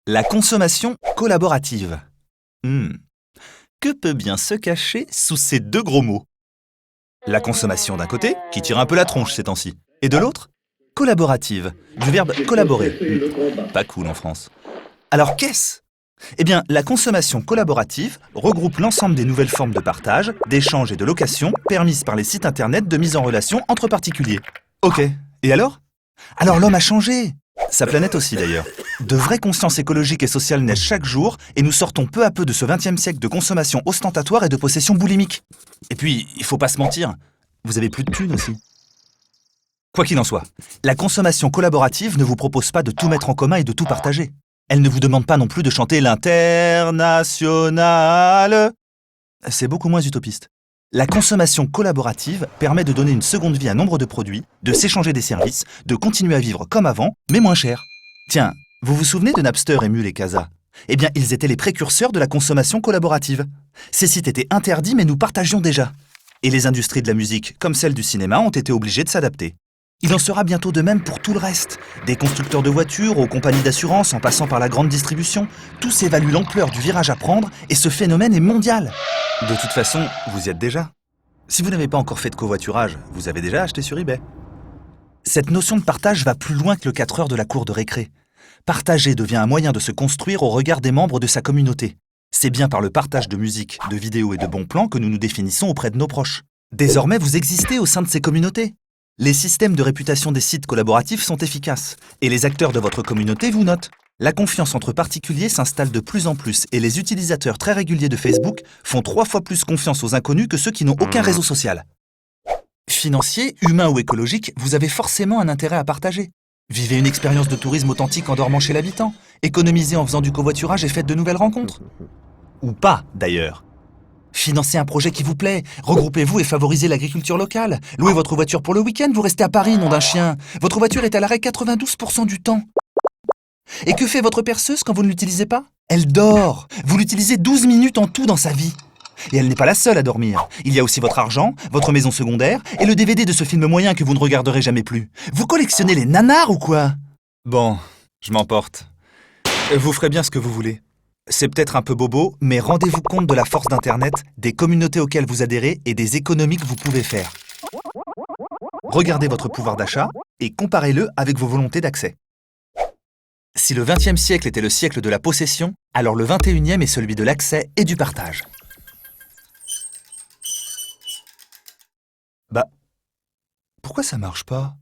La consommation collaborative. Que peut bien se cacher sous ces deux gros mots? La consommation d'un côté, qui tire un peu la tronche ces temps-ci, et de l'autre, collaborative, du verbe collaborer. Pas cool en France. Alors qu'est-ce? Eh bien, la consommation collaborative regroupe l'ensemble des nouvelles formes de partage, d'échange et de location permises par les sites internet de mise en relation entre particuliers. Ok, et alors? Alors l'homme a changé. Sa planète aussi d'ailleurs. De vraies consciences écologiques et sociales naissent chaque jour et nous sortons peu à peu de ce XXe siècle de consommation ostentatoire et de possession boulimique. Et puis, il faut pas se mentir, vous avez plus de thunes aussi. Quoi qu'il en soit, la consommation collaborative ne vous propose pas de tout mettre en commun et de tout partager. Elle ne vous demande pas non plus de chanter l'Internationale. C'est beaucoup moins utopiste. La consommation collaborative permet de donner une seconde vie à nombre de produits, de s'échanger des services, de continuer à vivre comme avant, mais moins cher. Tiens, vous vous souvenez de Napster, Emule et Casa? Eh bien, ils étaient les précurseurs de la consommation collaborative. Ces sites étaient interdits, mais nous partagions déjà. Et les industries de la musique, comme celles du cinéma, ont été obligées de s'adapter. Il en sera bientôt de même pour tout le reste. Des constructeurs de voitures aux compagnies d'assurance en passant par la grande distribution, tous évaluent l'ampleur du virage à prendre et ce phénomène est mondial. De toute façon, vous y êtes déjà. Si vous n'avez pas encore fait de covoiturage, vous avez déjà acheté sur eBay. Cette notion de partage va plus loin que le 4 heures de la cour de récré. Partager devient un moyen de se construire au regard des membres de sa communauté. C'est bien par le partage de musique, de vidéos et de bons plans que nous nous définissons auprès de nos proches. Désormais, vous existez au sein de ces communautés. Les systèmes de réputation des sites collaboratifs sont efficaces et les acteurs de votre communauté vous notent. La confiance entre particuliers s'installe de plus en plus et les utilisateurs très réguliers de Facebook font 3 fois plus confiance aux inconnus que ceux qui n'ont aucun réseau social. Financier, humain ou écologique, vous avez forcément un intérêt à partager. Vivez une expérience de tourisme authentique en dormant chez l'habitant, économisez en faisant du covoiturage et faites de nouvelles rencontres. Ou pas, d'ailleurs. Financez un projet qui vous plaît, regroupez-vous et favorisez l'agriculture locale. Louez votre voiture pour le week-end, vous restez à Paris, nom d'un chien. Votre voiture est à l'arrêt 92% du temps. Et que fait votre perceuse quand vous ne l'utilisez pas? Elle dort. Vous l'utilisez 12 minutes en tout dans sa vie. Et elle n'est pas la seule à dormir. Il y a aussi votre argent, votre maison secondaire et le DVD de ce film moyen que vous ne regarderez jamais plus. Vous collectionnez les nanars ou quoi? Bon, je m'emporte. Vous ferez bien ce que vous voulez. C'est peut-être un peu bobo, mais rendez-vous compte de la force d'Internet, des communautés auxquelles vous adhérez et des économies que vous pouvez faire. Regardez votre pouvoir d'achat et comparez-le avec vos volontés d'accès. Si le XXe siècle était le siècle de la possession, alors le XXIe est celui de l'accès et du partage. Bah, pourquoi ça marche pas?